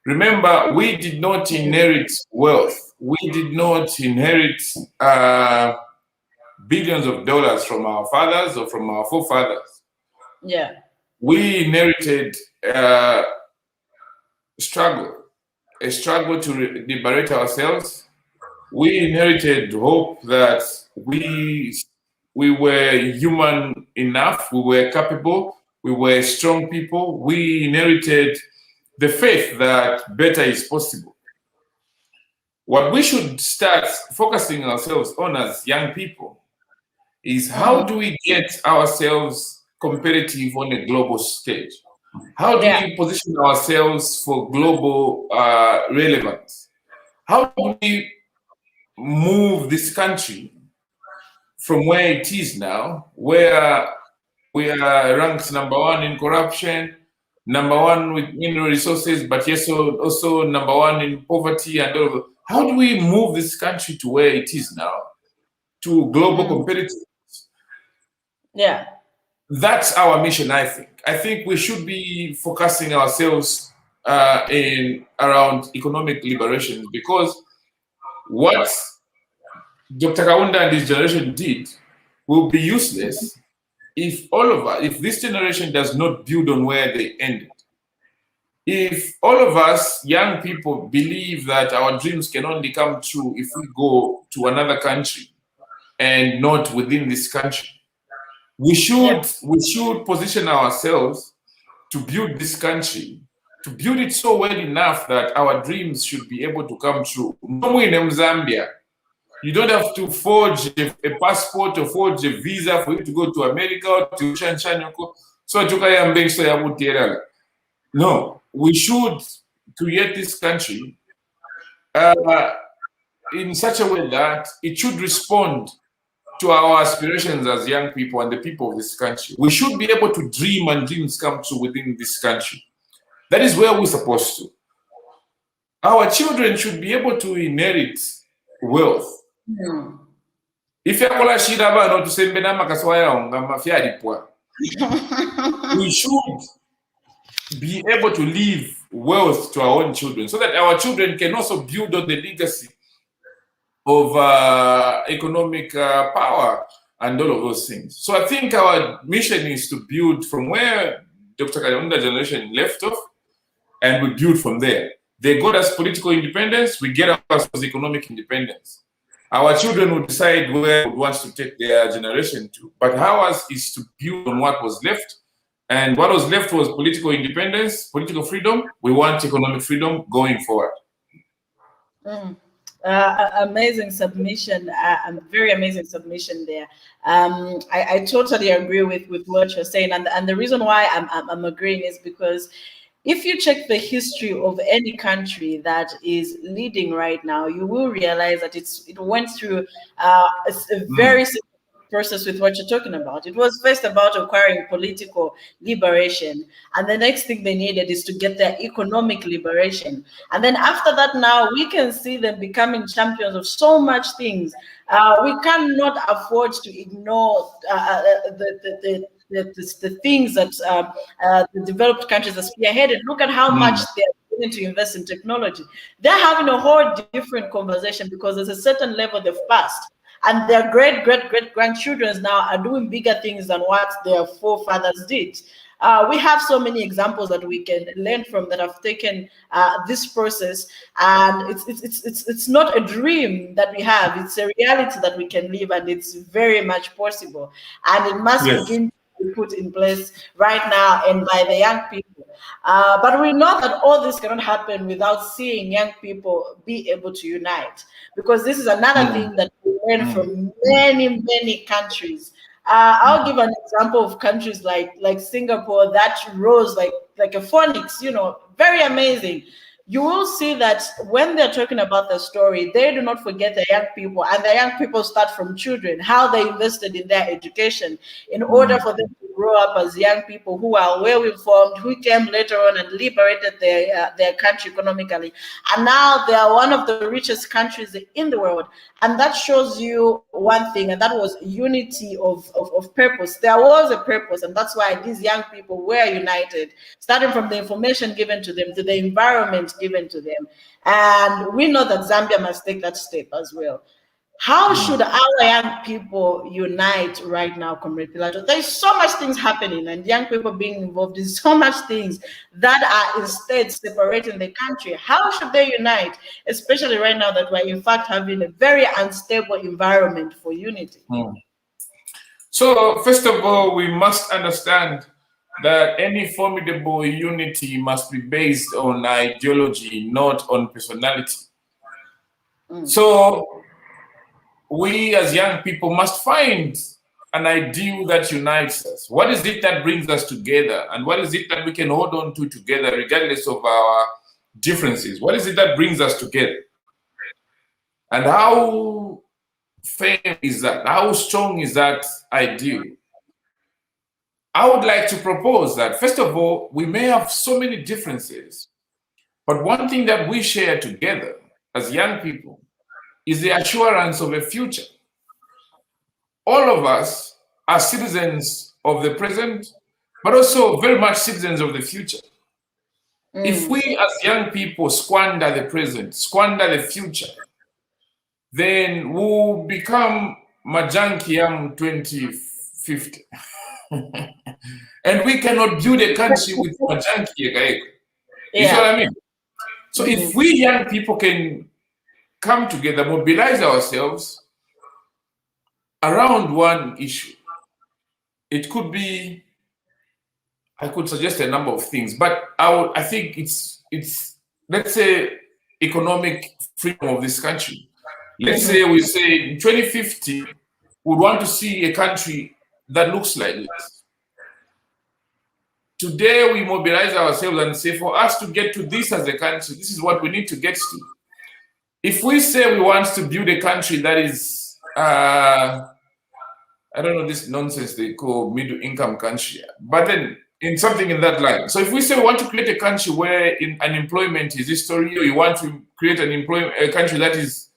Remember, we did not inherit wealth. We did not inherit billions of dollars from our fathers or from our forefathers. Yeah. We inherited a struggle to liberate ourselves. We inherited hope that we were human enough, we were capable, we were strong people. We inherited the faith that better is possible. What we should start focusing ourselves on as young people is how do we get ourselves competitive on a global stage? How do we position ourselves for global relevance? How do we move this country from where it is now, where we are ranked #1 in corruption, #1 with mineral resources, but yes, also #1 in poverty and all of that. How do we move this country to where it is now, to global competitiveness? Yeah. That's our mission, I think. I think we should be focusing ourselves around economic liberation, because what Dr. Kaunda and his generation did will be useless if all of us, if this generation does not build on where they ended. If all of us young people believe that our dreams can only come true if we go to another country and not within this country, we should position ourselves to build this country to build it so well enough that our dreams should be able to come true. Normally in Zambia, you don't have to forge a passport or forge a visa for you to go to America or to Shanshanyoko. So no, we should create this country in such a way that it should respond to our aspirations as young people and the people of this country. We should be able to dream and dreams come true within this country. That is where we're supposed to. Our children should be able to inherit wealth. If you we should be able to leave wealth to our own children so that our children can also build on the legacy of economic power and all of those things. So I think our mission is to build from where Dr. Kayonda's generation left off, and we build from there. They got us political independence, we get us economic independence. Our children will decide where we want to take their generation to. But ours is to build on what was left. And what was left was political independence, political freedom. We want economic freedom going forward. Amazing submission, very amazing submission there. I totally agree with what you're saying. And the reason why I'm agreeing is because if you check the history of any country that is leading right now, you will realize that it went through a very simple process with what you're talking about. It was first about acquiring political liberation, and the next thing they needed is to get their economic liberation. And then after that, now we can see them becoming champions of so much things. We cannot afford to ignore the things that the developed countries are spearheaded. Look at how much they're willing to invest in technology. They're having a whole different conversation because there's a certain level they've passed. And their great-great-great-grandchildren now are doing bigger things than what their forefathers did. We have so many examples that we can learn from that have taken this process, and it's not a dream that we have; it's a reality that we can live, and it's very much possible. And it must begin to be put in place right now and by the young people. But we know that all this cannot happen without seeing young people be able to unite, because this is another thing that we learn from many countries. I'll give an example of countries like Singapore that rose like a phoenix, very amazing. You will see that when they're talking about the story, they do not forget the young people, and the young people start from children, how they invested in their education in order for them to grow up as young people who are well-informed, who came later on and liberated their country economically. And now they are one of the richest countries in the world. And that shows you one thing, and that was unity of purpose. There was a purpose, and that's why these young people were united, starting from the information given to them to the environment given to them. And we know that Zambia must take that step as well. How should our young people unite right now, Comrade Pilato? There's so much things happening, and young people being involved in so much things that are instead separating the country. How should they unite, especially right now that we're in fact having a very unstable environment for unity? So first of all, we must understand that any formidable unity must be based on ideology, not on personality. So we as young people must find an ideal that unites us. What is it that brings us together? And what is it that we can hold on to together regardless of our differences? What is it that brings us together? And how firm is that? How strong is that ideal? I would like to propose that, first of all, we may have so many differences, but one thing that we share together as young people is the assurance of a future. All of us are citizens of the present, but also very much citizens of the future. If we as young people squander the present, squander the future, then we'll become Majankiam 2050. And we cannot build a country with Majanki. You know what I mean? So if we young people can come together, mobilize ourselves around one issue, it could be I could suggest a number of things, but I think it's let's say economic freedom of this country. Let's say we say in 2050 we want to see a country that looks like this. Today we mobilize ourselves and say, for us to get to this as a country, this is what we need to get to. If we say we want to build a country that is, I don't know this nonsense they call middle income country, but then in something in that line. So if we say we want to create a country where unemployment is history, or you want to create a country that is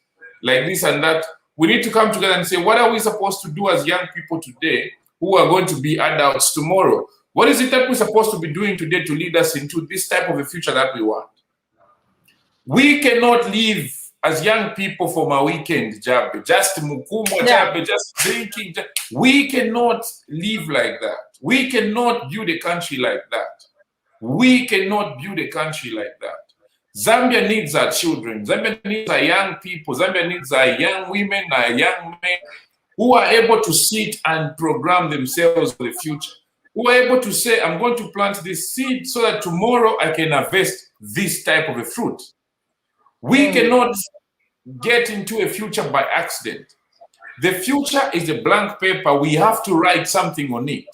like this and that, we need to come together and say, what are we supposed to do as young people today who are going to be adults tomorrow? What is it that we're supposed to be doing today to lead us into this type of a future that we want? We cannot live as young people for my weekend job, just mukumo job, just drinking. We cannot live like that. We cannot build a country like that. We cannot build a country like that. Zambia needs our children. Zambia needs our young people. Zambia needs our young women, our young men who are able to sit and program themselves for the future. Who are able to say, I'm going to plant this seed so that tomorrow I can harvest this type of a fruit. We cannot get into a future by accident. The future is a blank paper. We have to write something on it.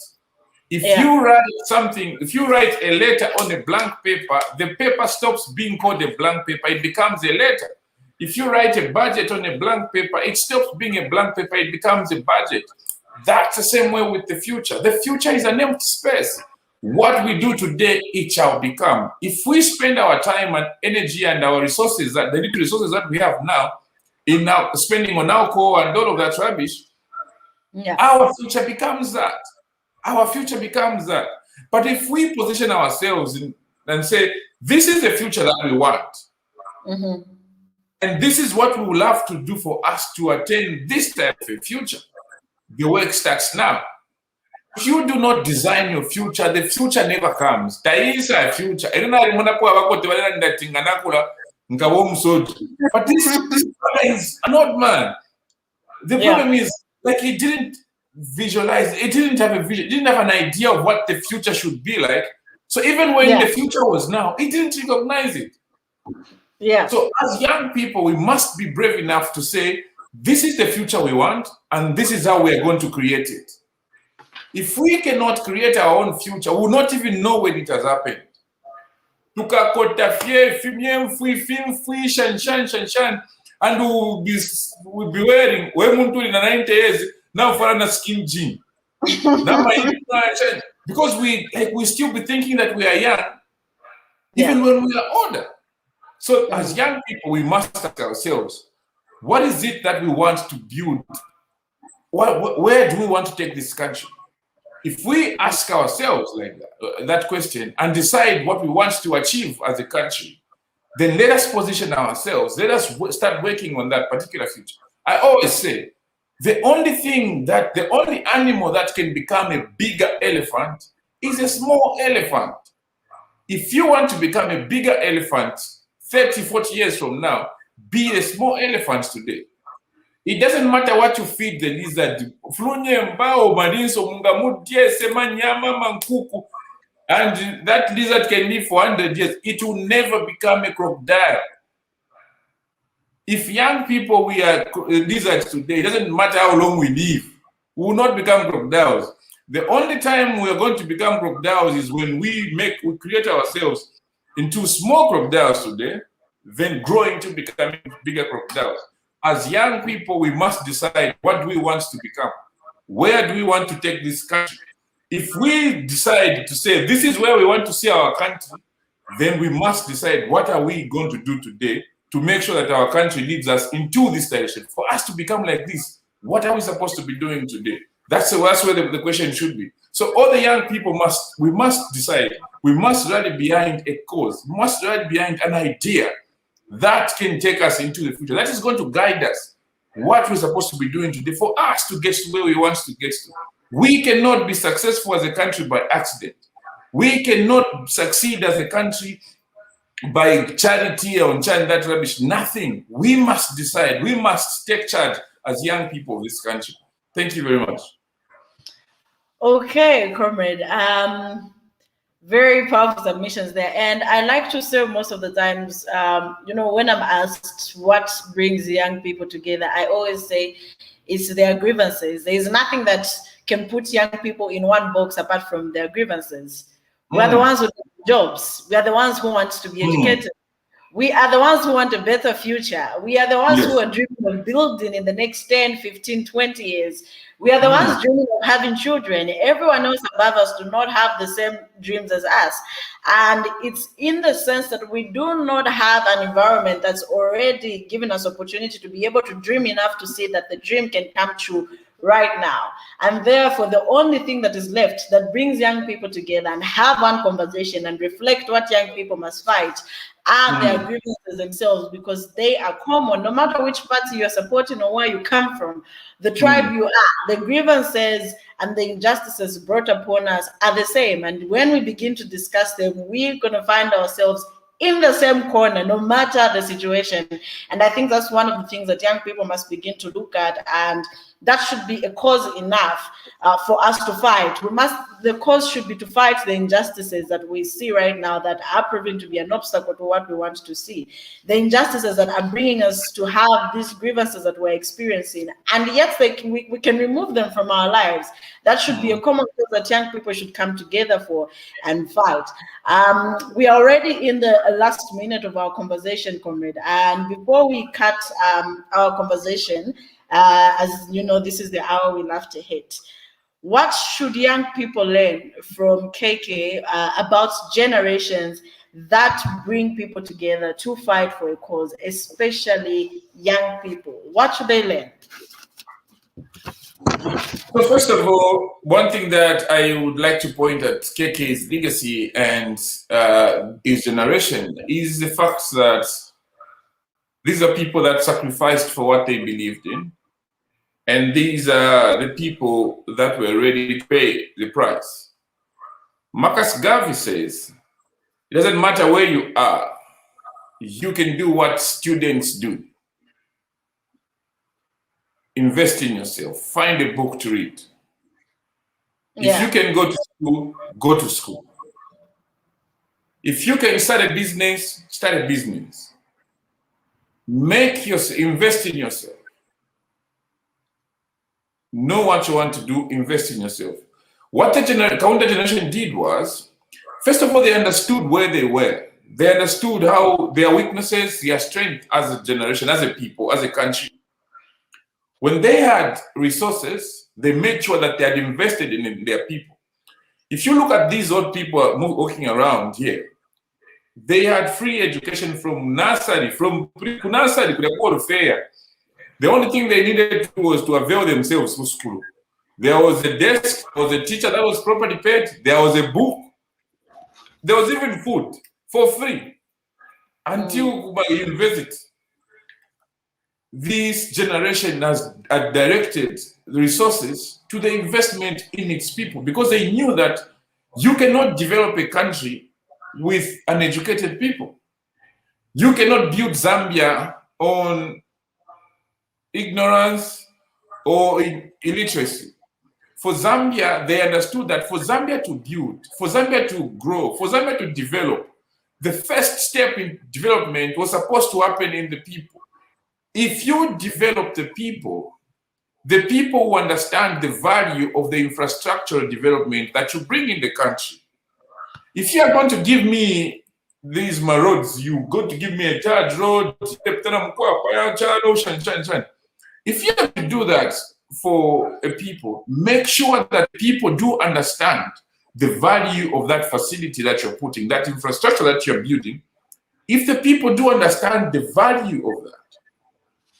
If you write something, if you write a letter on a blank paper, the paper stops being called a blank paper. It becomes a letter. If you write a budget on a blank paper, it stops being a blank paper. It becomes a budget. That's the same way with the future. The future is an empty space. What we do today, it shall become. If we spend our time and energy and our resources, the little resources that we have now, in now spending on alcohol and all of that rubbish, our future becomes that. Our future becomes that. But if we position ourselves and say, this is the future that we want, and this is what we will have to do for us to attain this type of a future, the work starts now. If you do not design your future, the future never comes. There is a future. But this is not, man. The problem is, like, he didn't visualize, it didn't have a vision, it didn't have an idea of what the future should be like. So even when the future was now, it didn't recognize it. So as young people, we must be brave enough to say, this is the future we want, and this is how we are going to create it. If we cannot create our own future, we will not even know when it has happened. And we'll be wearing, in 90 years, now for a skin jean. Because we still be thinking that we are young, even when we are older. So as young people, we must ask ourselves, what is it that we want to build? Where do we want to take this country? If we ask ourselves like that question and decide what we want to achieve as a country, then let us position ourselves. Let us start working on that particular future. I always say, the only animal that can become a bigger elephant is a small elephant. If you want to become a bigger elephant 30, 40 years from now, be a small elephant today. It doesn't matter what you feed the lizard. And that lizard can live for 100 years. It will never become a crocodile. If young people, we are lizards today, it doesn't matter how long we live. We will not become crocodiles. The only time we are going to become crocodiles is when we create ourselves into small crocodiles today, then grow into becoming bigger crocodiles. As young people, we must decide what do we want to become. Where do we want to take this country? If we decide to say, this is where we want to see our country, then we must decide what are we going to do today to make sure that our country leads us into this direction. For us to become like this, what are we supposed to be doing today? That's where the question should be. So all the young people we must decide. We must rally behind a cause. We must rally behind an idea that can take us into the future. That is going to guide us. What we're supposed to be doing today for us to get to where we want to get to. We cannot be successful as a country by accident. We cannot succeed as a country by charity or that rubbish. Nothing. We must decide. We must take charge as young people of this country. Thank you very much. Okay, comrade. Very powerful submissions there. And I like to say most of the times, you know, when I'm asked what brings young people together, I always say it's their grievances. There is nothing that can put young people in one box apart from their grievances. We are the ones who need jobs. We are the ones who want to be educated. We are the ones who want a better future. We are the ones who are dreaming of building in the next 10, 15, 20 years. We are the ones dreaming of having children. Everyone else above us do not have the same dreams as us. And it's in the sense that we do not have an environment that's already given us opportunity to be able to dream enough to see that the dream can come true right now. And therefore, the only thing that is left that brings young people together and have one conversation and reflect what young people must fight are their grievances themselves, because they are common, no matter which party you're supporting or where you come from, the tribe you are, the grievances and the injustices brought upon us are the same. And when we begin to discuss them, we're going to find ourselves in the same corner, no matter the situation. And I think that's one of the things that young people must begin to look at, and that should be a cause enough for us to fight. The cause should be to fight the injustices that we see right now that are proving to be an obstacle to what we want to see. The injustices that are bringing us to have these grievances that we're experiencing, and yet we can remove them from our lives. That should be a common cause that young people should come together for and fight. We are already in the last minute of our conversation, comrade. And before we cut our conversation, as you know, this is the hour we love to hit. What should young people learn from KK about generations that bring people together to fight for a cause, especially young people? What should they learn? So first of all, one thing that I would like to point at KK's legacy and his generation is the fact that these are people that sacrificed for what they believed in. And these are the people that were ready to pay the price. Marcus Garvey says, it doesn't matter where you are, you can do what students do. Invest in yourself, find a book to read. If you can go to school, go to school. If you can start a business, start a business. Invest in yourself. Know what you want to do, invest in yourself. What the counter generation did was, first of all, they understood where they were. They understood how their weaknesses, their strength as a generation, as a people, as a country. When they had resources, they made sure that they had invested in their people. If you look at these old people walking around here, they had free education from nursery, from pre-nursery to the world fair. The only thing they needed was to avail themselves for school. There was a desk, there was a teacher that was properly paid, there was a book, there was even food for free until university. This generation has directed the resources to the investment in its people, because they knew that you cannot develop a country with uneducated people. You cannot build Zambia on ignorance or illiteracy. For Zambia, they understood that for Zambia to build, for Zambia to grow, for Zambia to develop, the first step in development was supposed to happen in the people. If you develop the people who understand the value of the infrastructural development that you bring in the country. If you are going to give me these roads, you go to give me a charge road, if you have to do that for a people, make sure that people do understand the value of that facility that you're putting, that infrastructure that you're building. If the people do understand the value of that,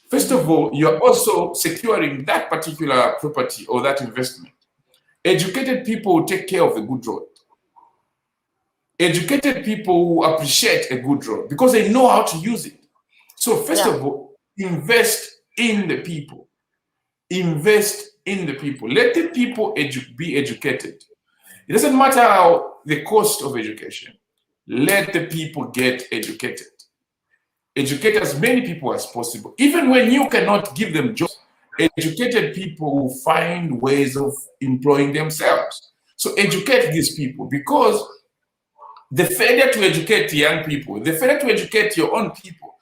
first of all, you're also securing that particular property or that investment. Educated people will take care of a good road. Educated people will appreciate a good road because they know how to use it. So first of all, invest in the people. Invest in the people. Let the people be educated. It doesn't matter how the cost of education. Let the people get educated. Educate as many people as possible. Even when you cannot give them jobs, educated people will find ways of employing themselves. So educate these people, because The failure to educate young people, the failure to educate your own people,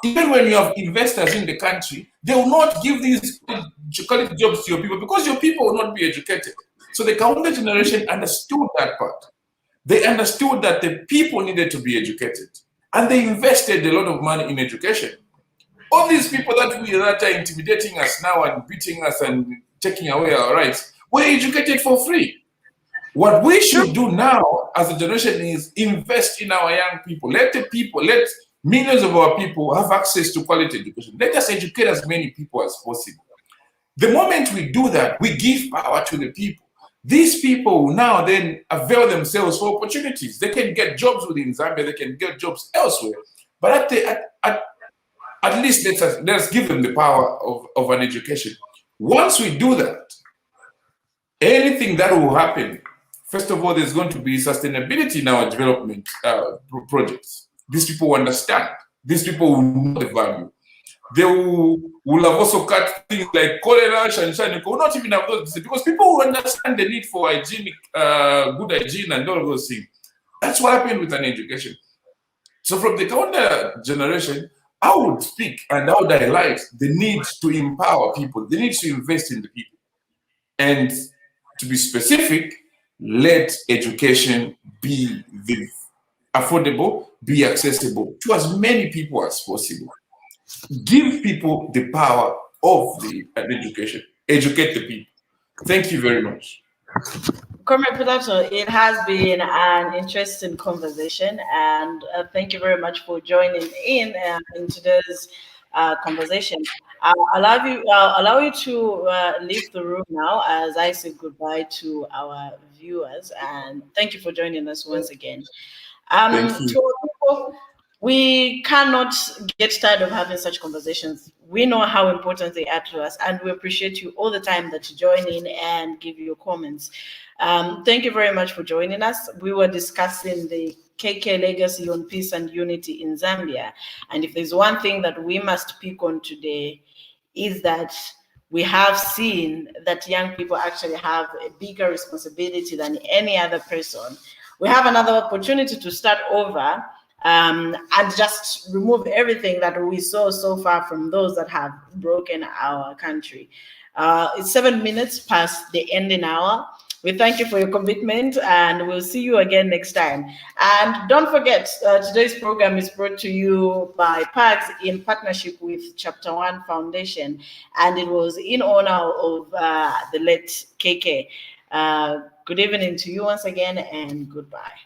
even when you have investors in the country, they will not give these quality jobs to your people because your people will not be educated. So the Kaunda generation understood that part. They understood that the people needed to be educated, and they invested a lot of money in education. All these people that are intimidating us now and beating us and taking away our rights were educated for free. What we should do now as a generation is invest in our young people. Let millions of our people have access to quality education. Let us educate as many people as possible. The moment we do that, we give power to the people. These people now then avail themselves for opportunities. They can get jobs within Zambia, they can get jobs elsewhere. But at least let us give them the power of an education. Once we do that, anything that will happen, first of all, there's going to be sustainability in our development projects. These people understand. These people will know the value. They will have also cut things like cholera, shanshan, will not even have those, because people will understand the need for hygienic, good hygiene and all of those things. That's what happened with an education. So from the Kaunda generation, I would speak and I would highlight the need to empower people, the need to invest in the people. And to be specific, let education be affordable, be accessible to as many people as possible. Give people the power of the education. Educate the people. Thank you very much. Comrade Pilato, it has been an interesting conversation, and thank you very much for joining in today's conversation. I'll allow you to leave the room now as I say goodbye to our viewers, and thank you for joining us once again. Thank you. To our people, we cannot get tired of having such conversations. We know how important they are to us, and we appreciate you all the time that you join in and give your comments. Thank you very much for joining us. We were discussing the KK legacy on peace and unity in Zambia. And if there's one thing that we must pick on today, is that we have seen that young people actually have a bigger responsibility than any other person. We have another opportunity to start over and just remove everything that we saw so far from those that have broken our country. It's 7 minutes past the ending hour. We thank you for your commitment, and we'll see you again next time. And don't forget, today's program is brought to you by PAGS in partnership with Chapter One Foundation, and it was in honor of the late KK. Good evening to you once again, and goodbye.